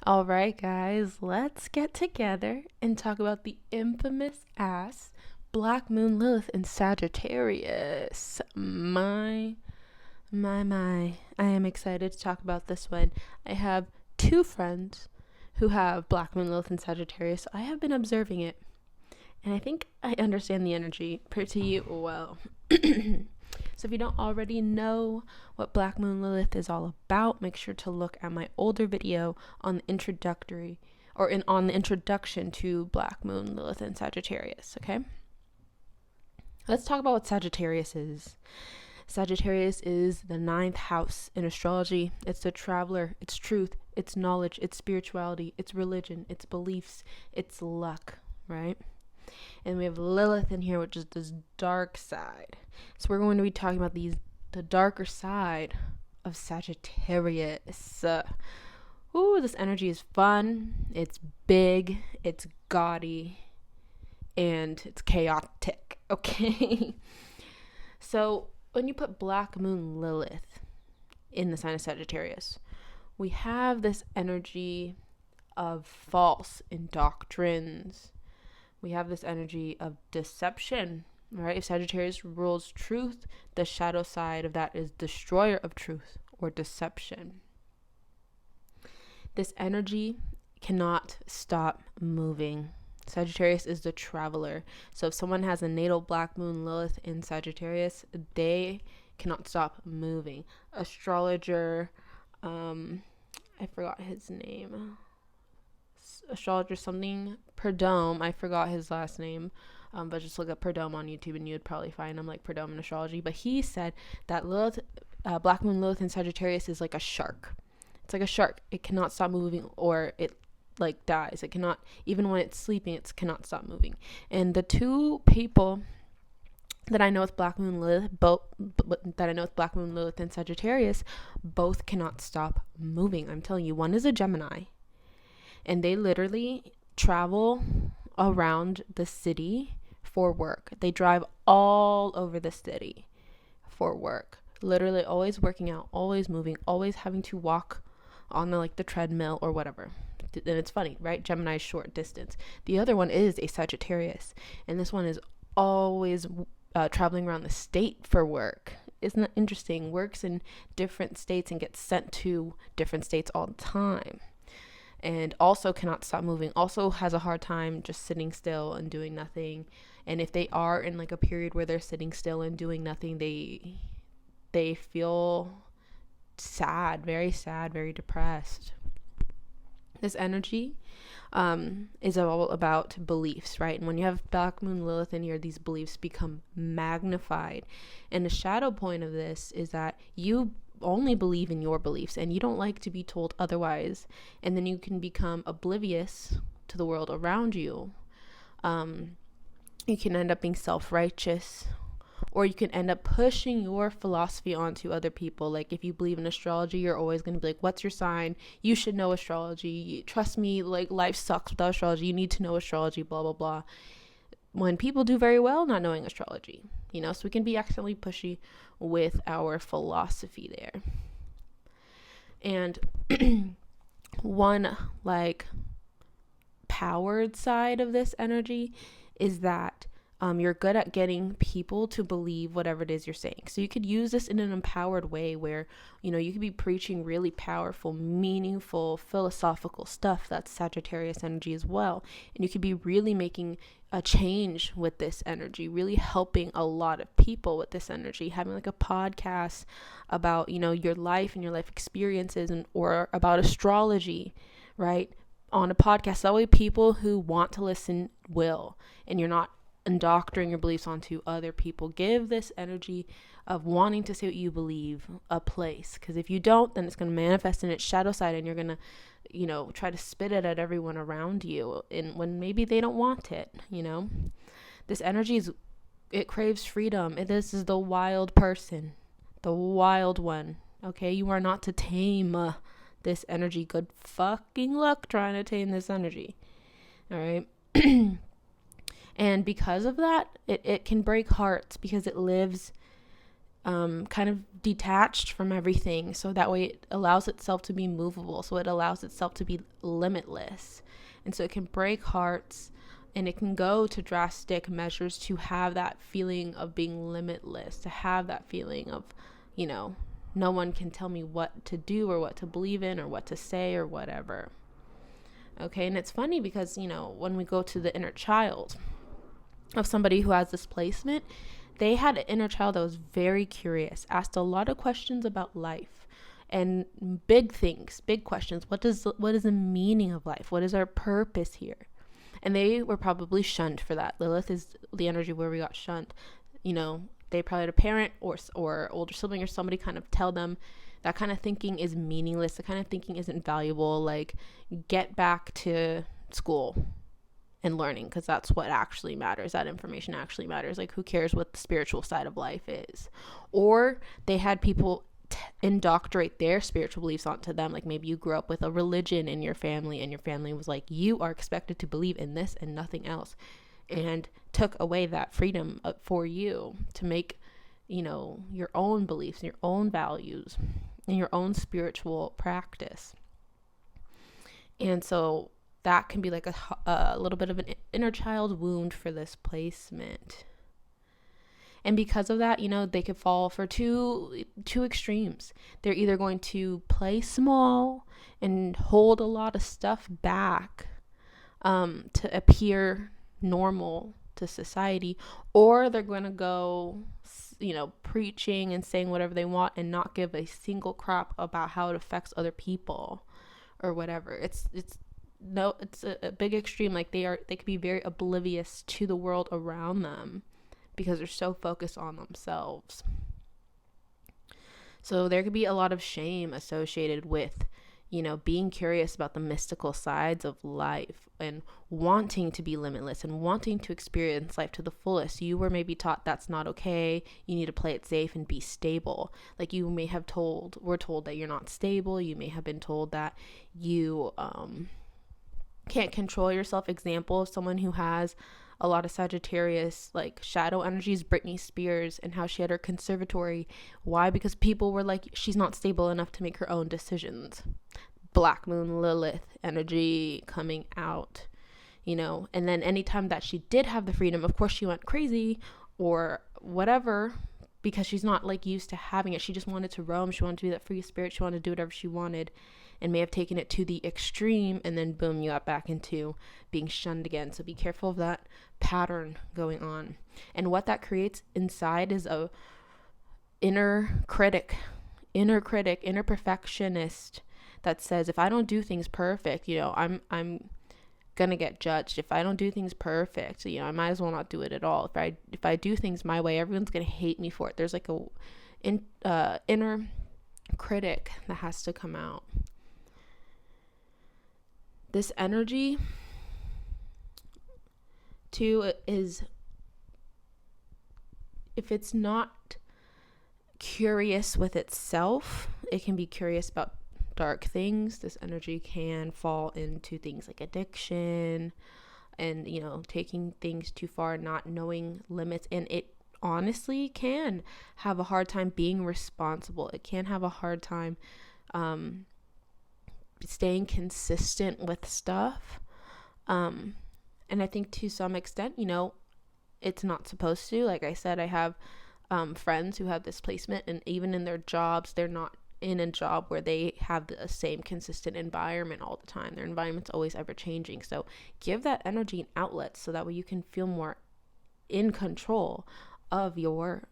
All right, guys, let's get together and talk about the infamous ass Black Moon Lilith in Sagittarius. My. I am excited to talk about this one. I have two friends who have Black Moon Lilith in Sagittarius. I have been observing it, and I think I understand the energy pretty well. So if you don't already know what Black Moon Lilith is all about, make sure to look at my older video on the introductory on the introduction to Black Moon Lilith and Sagittarius, okay? Let's talk about what Sagittarius is. Sagittarius is the 9th house in astrology. It's the traveler, it's truth, it's knowledge, it's spirituality, it's religion, it's beliefs, it's luck, right? And we have Lilith in here, which is this dark side. So we're going to be talking about the darker side of Sagittarius. This energy is fun. It's big. It's gaudy. And it's chaotic. Okay? So when you put Black Moon Lilith in the sign of Sagittarius, we have this energy of false doctrines. We have this energy of deception, right? If Sagittarius rules truth, the shadow side of that is destroyer of truth or deception. This energy cannot stop moving. Sagittarius is the traveler. So if someone has a natal Black Moon Lilith in Sagittarius, they cannot stop moving. Astrologer, I forgot his name. Astrologer something Perdome, I forgot his last name, but just look up Perdome on YouTube and you'd probably find him, like Perdome in astrology. But he said that Lilith, Black Moon Lilith in Sagittarius is like a shark. It's like a shark. It cannot stop moving, or it like dies. It cannot, even when it's sleeping, it cannot stop moving. And the two people that I know with Black Moon Lilith, Black Moon Lilith and Sagittarius, both cannot stop moving. I'm telling you, one is a Gemini, and they literally travel around the city for work. They drive all over the city for work. Literally always working out, always moving, always having to walk on the treadmill or whatever. And it's funny, right? Gemini's short distance. The other one is a Sagittarius, and this one is always traveling around the state for work. Isn't that interesting? Works in different states and gets sent to different states all the time. And also cannot stop moving, also has a hard time just sitting still and doing nothing. And if they are in like a period where they're sitting still and doing nothing, they feel sad, very depressed. This energy is all about beliefs, right? And when you have Black Moon Lilith in here, these beliefs become magnified. And the shadow point of this is that you only believe in your beliefs and you don't like to be told otherwise, and then you can become oblivious to the world around you. You can end up being self-righteous, or you can end up pushing your philosophy onto other people. Like if you believe in astrology, you're always going to be like, what's your sign? You should know astrology. Trust me, like life sucks without astrology. You need to know astrology, blah blah blah. When people do very well not knowing astrology, so we can be accidentally pushy with our philosophy there. And one powered side of this energy is that you're good at getting people to believe whatever it is you're saying. So you could use this in an empowered way where, you could be preaching really powerful, meaningful, philosophical stuff. That's Sagittarius energy as well. And you could be really making a change with this energy, really helping a lot of people with this energy, having like a podcast about, your life and your life experiences or about astrology, right? On a podcast. That way people who want to listen will, and you're not indoctrinating your beliefs onto other people. Give this energy of wanting to say what you believe a place, because if you don't, then it's going to manifest in its shadow side, and you're going to try to spit it at everyone around you, and when maybe they don't want it. This energy it craves freedom. This is the wild person, the wild one. Okay, you are not to tame this energy. Good fucking luck trying to tame this energy. All right. And because of that, it can break hearts, because it lives kind of detached from everything. So that way it allows itself to be movable. So it allows itself to be limitless. And so it can break hearts, and it can go to drastic measures to have that feeling of being limitless, to have that feeling of, no one can tell me what to do or what to believe in or what to say or whatever. Okay, and it's funny because, when we go to the inner child of somebody who has displacement, they had an inner child that was very curious, asked a lot of questions about life and big things, big questions. What is the meaning of life? What is our purpose here? And they were probably shunned for that. Lilith is the energy where we got shunned. They probably had a parent or older sibling or somebody kind of tell them that kind of thinking is meaningless. The kind of thinking isn't valuable. Like, get back to school and learning, because that's what actually matters. That information actually matters. Like, who cares what the spiritual side of life is? Or they had people indoctrinate their spiritual beliefs onto them. Like, maybe you grew up with a religion in your family, and your family was like, you are expected to believe in this and nothing else, and took away that freedom for you to make, your own beliefs, your own values, and your own spiritual practice. And so that can be like a little bit of an inner child wound for this placement. And because of that, they could fall for two extremes. They're either going to play small and hold a lot of stuff back to appear normal to society, or they're going to go, preaching and saying whatever they want and not give a single crap about how it affects other people or whatever. It's a big extreme. Like, they could be very oblivious to the world around them because they're so focused on themselves. So there could be a lot of shame associated with, being curious about the mystical sides of life and wanting to be limitless and wanting to experience life to the fullest. You were maybe taught that's not okay. You need to play it safe and be stable. Like, you may have we're told that you're not stable. You may have been told that you can't control yourself. Example of someone who has a lot of Sagittarius, like, shadow energies, Britney Spears, and how she had her conservatory. Why? Because people were like, she's not stable enough to make her own decisions. Black Moon Lilith energy coming out, and then anytime that she did have the freedom, of course she went crazy or whatever, because she's not like used to having it. She just wanted to roam. She wanted to be that free spirit. She wanted to do whatever she wanted, and may have taken it to the extreme, and then boom, you got back into being shunned again. So be careful of that pattern going on. And what that creates inside is a inner critic, inner perfectionist that says, if I don't do things perfect, I'm gonna get judged. If I don't do things perfect, I might as well not do it at all. If I do things my way, everyone's gonna hate me for it. There's like a inner critic that has to come out. This energy too is, if it's not curious with itself, it can be curious about dark things. This energy can fall into things like addiction and, taking things too far, not knowing limits. And it honestly can have a hard time being responsible. It can have a hard time staying consistent with stuff. And I think to some extent, it's not supposed to. Like I said, I have friends who have displacement, and even in their jobs, they're not in a job where they have the same consistent environment all the time. Their environment's always ever changing. So give that energy an outlet so that way you can feel more in control of your,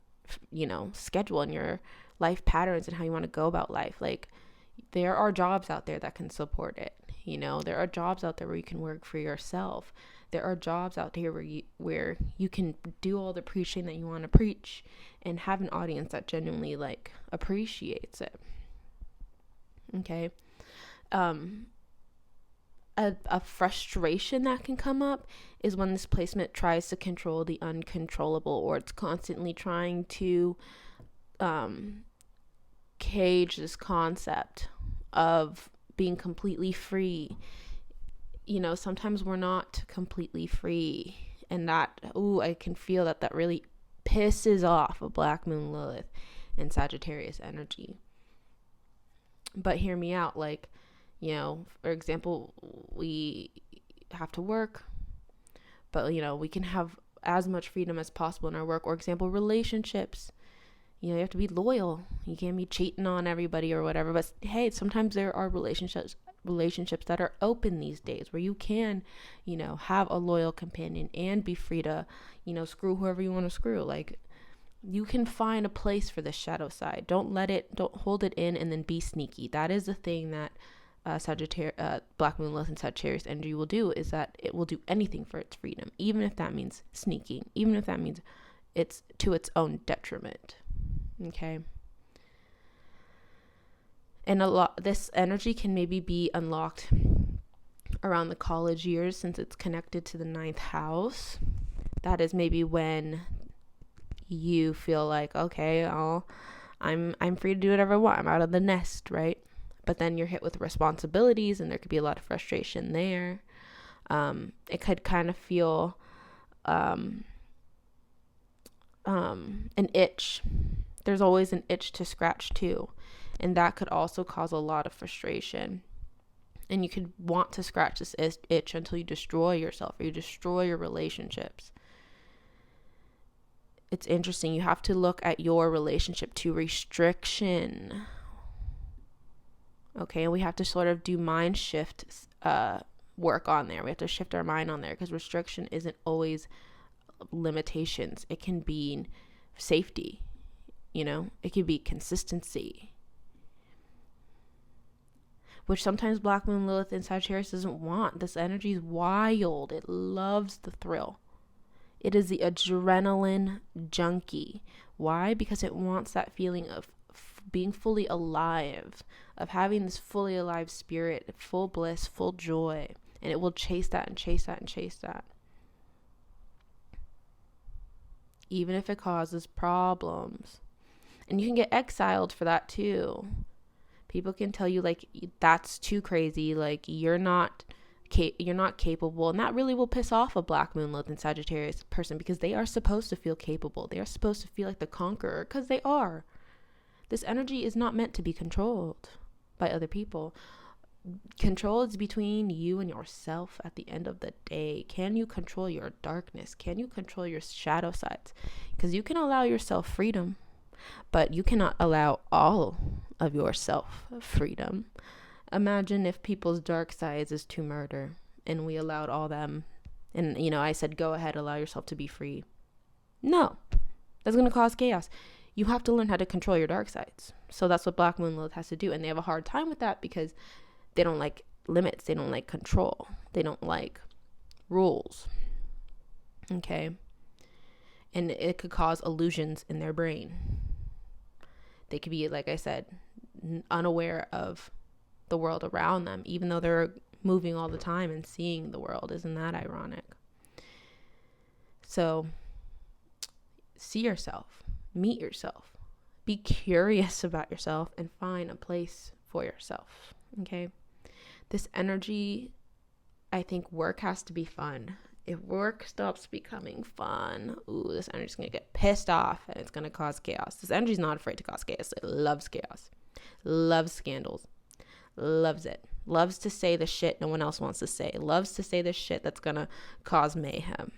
schedule and your life patterns and how you want to go about life. Like, there are jobs out there that can support it. There are jobs out there where you can work for yourself. There are jobs out here where you can do all the preaching that you want to preach and have an audience that genuinely appreciates it. Okay. A frustration that can come up is when this placement tries to control the uncontrollable, or it's constantly trying to cage this concept of being completely free. Sometimes we're not completely free, and that, I can feel that really pisses off a Black Moon Lilith. in Sagittarius energy. But hear me out. Like, you know, for example, we have to work, but, you know, we can have as much freedom as possible in our work. Or example, relationships. You know, you have to be loyal. You can't be cheating on everybody or whatever. But hey, sometimes there are relationships that are open these days where you can, you know, have a loyal companion and be free to, you know, screw whoever you want to screw. Like, you can find a place for the shadow side. Don't hold it in and then be sneaky. That is the thing that Black Moon, Lilith, and Sagittarius energy will do, is that it will do anything for its freedom, even if that means sneaking, even if that means it's to its own detriment. Okay. And this energy can maybe be unlocked around the college years, since it's connected to the 9th house. That is maybe when you feel like, okay, I'm free to do whatever I want. I'm out of the nest, right? But then you're hit with responsibilities, and there could be a lot of frustration there. It could kind of feel an itch. There's always an itch to scratch too. And that could also cause a lot of frustration. And you could want to scratch this itch until you destroy yourself or you destroy your relationships. It's interesting. You have to look at your relationship to restriction. Okay, and we have to sort of do mind shift work on there. We have to shift our mind on there, because restriction isn't always limitations. It can be safety, you know, it can be consistency, which sometimes Black Moon, Lilith, and Sagittarius doesn't want. This energy is wild. It loves the thrill. It is the adrenaline junkie. Why? Because it wants that feeling of being fully alive, of having this fully alive spirit, full bliss, full joy. And it will chase that and chase that and chase that. Even if it causes problems. And you can get exiled for that too. People can tell you, like, that's too crazy, like you're not capable, and that really will piss off a Black Moon, Lilith, and Sagittarius person, because they are supposed to feel capable. They are supposed to feel like the conqueror, because they are. This energy is not meant to be controlled by other people. Control is between you and yourself at the end of the day. Can you control your darkness? Can you control your shadow sides? Because you can allow yourself freedom, but you cannot allow all of yourself freedom. Imagine if people's dark sides is to murder, and we allowed all them, and, you know, I said, go ahead, allow yourself to be free. No, that's going to cause chaos. You have to learn how to control your dark sides. So that's what Black Moon, Lilith has to do. And they have a hard time with that because they don't like limits. They don't like control. They don't like rules. Okay. And it could cause illusions in their brain. They could be, like I said, unaware of the world around them, even though they're moving all the time and seeing the world. Isn't that ironic? So see yourself. Meet yourself. Be curious about yourself and find a place for yourself. Okay. This energy, I think work has to be fun. If work stops becoming fun, this energy's going to get pissed off and it's going to cause chaos. This energy's not afraid to cause chaos. It loves chaos. Loves scandals. Loves it. Loves to say the shit no one else wants to say. Loves to say the shit that's going to cause mayhem.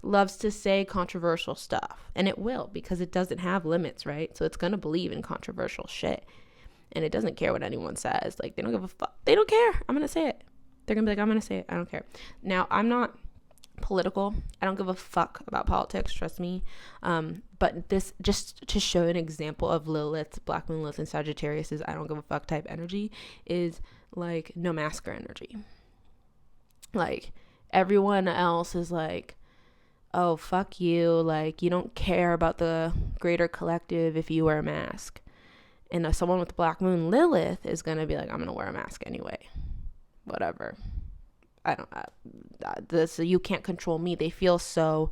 Loves to say controversial stuff, and it will, because it doesn't have limits, right? So it's going to believe in controversial shit, and it doesn't care what anyone says. Like, they don't give a fuck. They don't care. I'm going to say it. They're going to be like, I'm going to say it. I don't care. Now, I'm not political. I don't give a fuck about politics, trust me. But this, just to show an example of Lilith's, Black Moon, Lilith, and Sagittarius' I don't give a fuck type energy, is like no masker energy. Like, everyone else is like, oh, fuck you, like, you don't care about the greater collective if you wear a mask. And someone with Black Moon Lilith is going to be like, I'm going to wear a mask anyway. Whatever. You can't control me. They feel so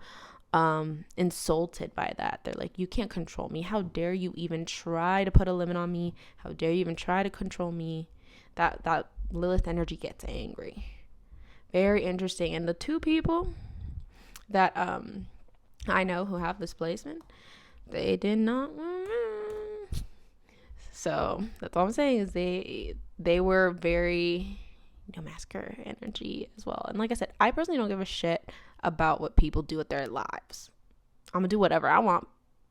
insulted by that. They're like, you can't control me. How dare you even try to put a limit on me? How dare you even try to control me? That Lilith energy gets angry. Very interesting. And the two people that I know who have this placement, they did not So that's all I'm saying is they were very massacre energy as well. And like I said, I personally don't give a shit about what people do with their lives. I'm gonna do whatever I want,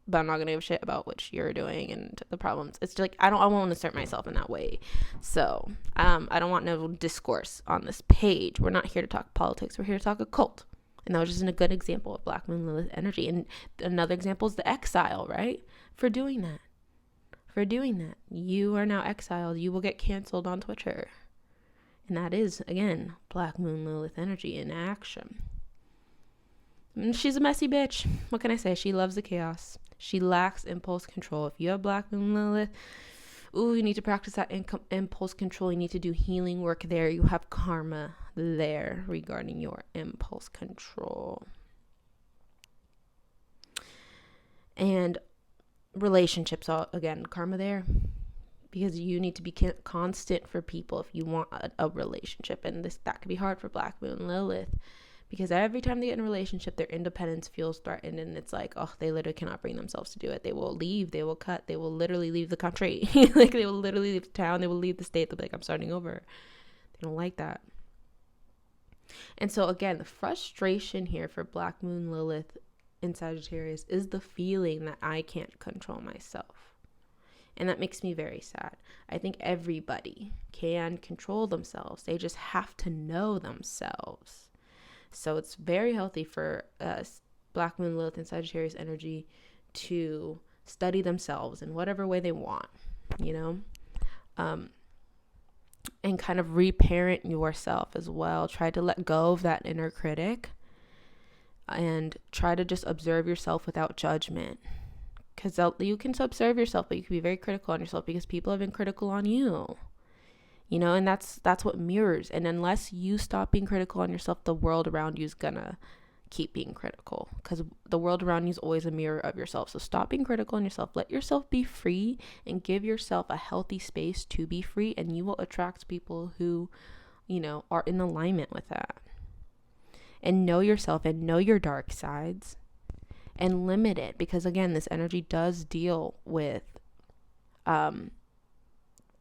but I'm not gonna give a shit about what you're doing and the problems. It's just like I won't insert myself in that way. So I don't want no discourse on this page. We're not here to talk politics. We're here to talk occult. And that was just a good example of Black Moon Lilith energy. And another example is the exile, right? For doing that. You are now exiled. You will get canceled on Twitter. And that is, again, Black Moon Lilith energy in action. And she's a messy bitch. What can I say? She loves the chaos. She lacks impulse control. If you have Black Moon Lilith, you need to practice that impulse control. You need to do healing work there. You have karma there regarding your impulse control. And relationships, again, karma there, because you need to be constant for people if you want a relationship. And that could be hard for Black Moon Lilith, because every time they get in a relationship, their independence feels threatened, and it's like, they literally cannot bring themselves to do it. They will leave, they will cut, they will literally leave the country. Like, they will literally leave the town, they will leave the state. They'll be like, I'm starting over. They don't like that. And so again, the frustration here for Black Moon Lilith in Sagittarius is the feeling that I can't control myself. And that makes me very sad. I think everybody can control themselves. They just have to know themselves. So it's very healthy for Black Moon Lilith and Sagittarius energy to study themselves in whatever way they want, and kind of reparent yourself as well. Try to let go of that inner critic and try to just observe yourself without judgment, because you can observe yourself, but you can be very critical on yourself because people have been critical on you, and that's what mirrors. And unless you stop being critical on yourself, the world around you is gonna keep being critical, because the world around you is always a mirror of yourself. So stop being critical on yourself, let yourself be free, and give yourself a healthy space to be free, and you will attract people who are in alignment with that. And know yourself and know your dark sides and limit it, because again, this energy does deal with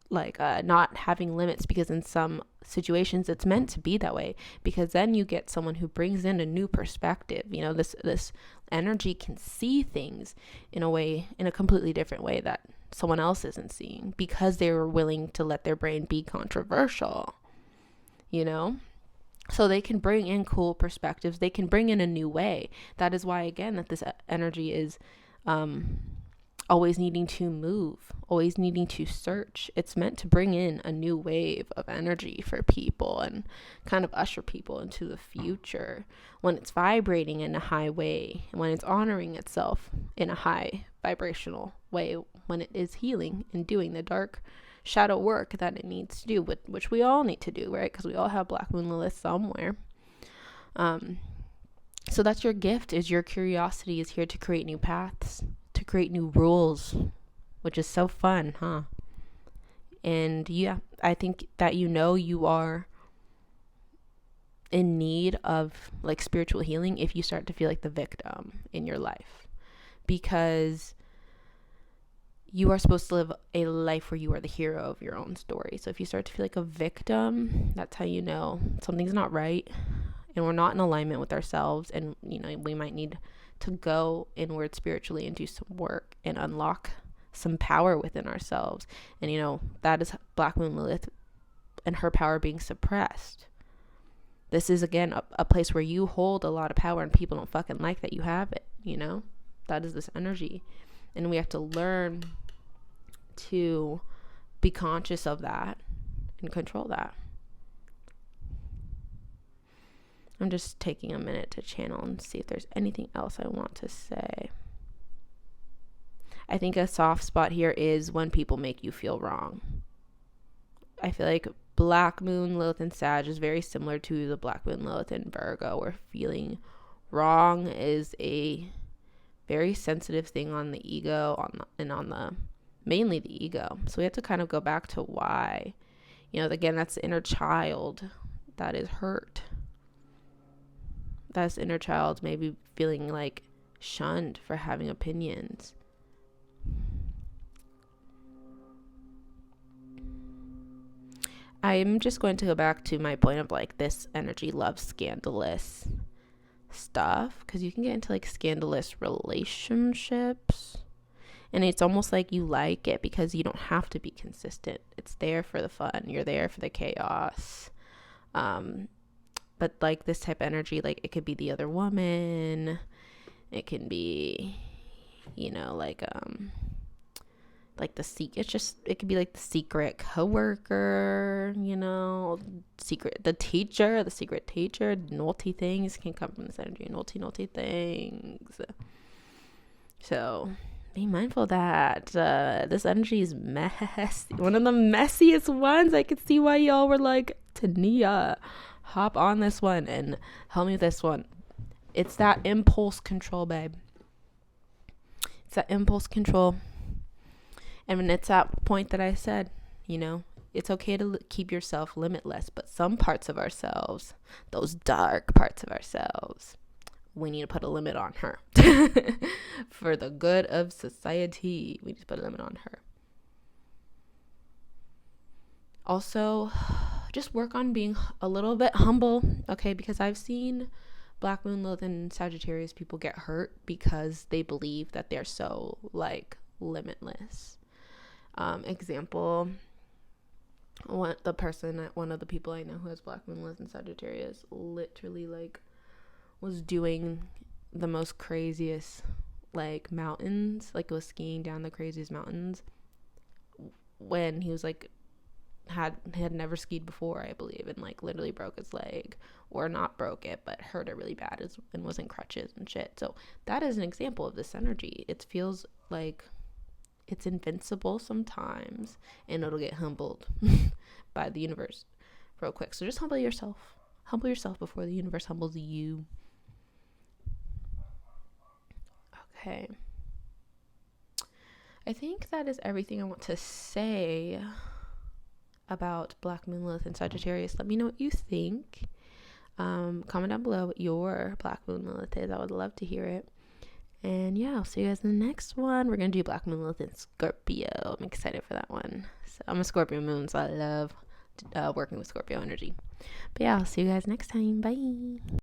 not having limits, because in some situations it's meant to be that way, because then you get someone who brings in a new perspective. This energy can see things in a completely different way that someone else isn't seeing, because they were willing to let their brain be controversial, so they can bring in cool perspectives. They can bring in a new way. That is why, again, that this energy is always needing to move, always needing to search. It's meant to bring in a new wave of energy for people and kind of usher people into the future when it's vibrating in a high way, when it's honoring itself in a high vibrational way, when it is healing and doing the dark shadow work that it needs to do, which we all need to do, right? Because we all have Black Moon Lilith somewhere. So that's your gift, is your curiosity is here to create new paths, to create new rules, which is so fun, huh? And yeah, I think that you are in need of spiritual healing if you start to feel like the victim in your life, because you are supposed to live a life where you are the hero of your own story. So if you start to feel like a victim, that's how you know something's not right, and we're not in alignment with ourselves, and we might need to go inward spiritually and do some work and unlock some power within ourselves. And that is Black Moon Lilith and her power being suppressed. This is, again, a place where you hold a lot of power and people don't fucking like that you have it. That is this energy. And we have to learn to be conscious of that and control that. I'm just taking a minute to channel and see if there's anything else I want to say. I think a soft spot here is when people make you feel wrong. I feel like Black Moon Lilith and Sag is very similar to the Black Moon Lilith and Virgo, where feeling wrong is a very sensitive thing on the ego, mainly the ego. So we have to kind of go back to why. Again, that's the inner child that is hurt. That's the inner child maybe feeling shunned for having opinions. I'm just going to go back to my point of like this energy loves scandalous stuff, because you can get into like scandalous relationships, and it's almost like you like it because you don't have to be consistent. It's there for the fun. You're there for the chaos. But like this type of energy, like it could be the other woman. It can be, you know, like it could be like the secret coworker, you know, the secret teacher. Naughty things can come from this energy. Naughty things. So be mindful of that. This energy is messy. One of the messiest ones. I could see why y'all were like, Tania, hop on this one and help me with this one. It's that impulse control, babe. It's that impulse control. And when it's that point that I said, you know, it's okay to keep yourself limitless, but some parts of ourselves, those dark parts of ourselves, we need to put a limit on her. For the good of society, we need to put a limit on her. Also, just work on being a little bit humble, okay? Because I've seen Black Moon, Lilith, and Sagittarius people get hurt because they believe that they're so, like, limitless. Example, one of the people I know who has Black Moon, Lilith, and Sagittarius literally, like, was doing the most craziest, like, mountains, like, was skiing down the craziest mountains when he was, like, had never skied before, I believe, and, like, literally broke his leg, or not broke it, but hurt it really bad, and was in crutches and shit. So that is an example of this energy. It feels like it's invincible sometimes, and it'll get humbled by the universe real quick. So just humble yourself before the universe humbles you. Okay, I think that is everything I want to say about Black Moon, Lilith, and Sagittarius. Let me know what you think. Comment down below what your Black Moon, Lilith is. I would love to hear it. And yeah, I'll see you guys in the next one. We're gonna do Black Moon, Lilith, and Scorpio. I'm excited for that one. So I'm a Scorpio moon, so I love working with Scorpio energy. But yeah, I'll see you guys next time. Bye.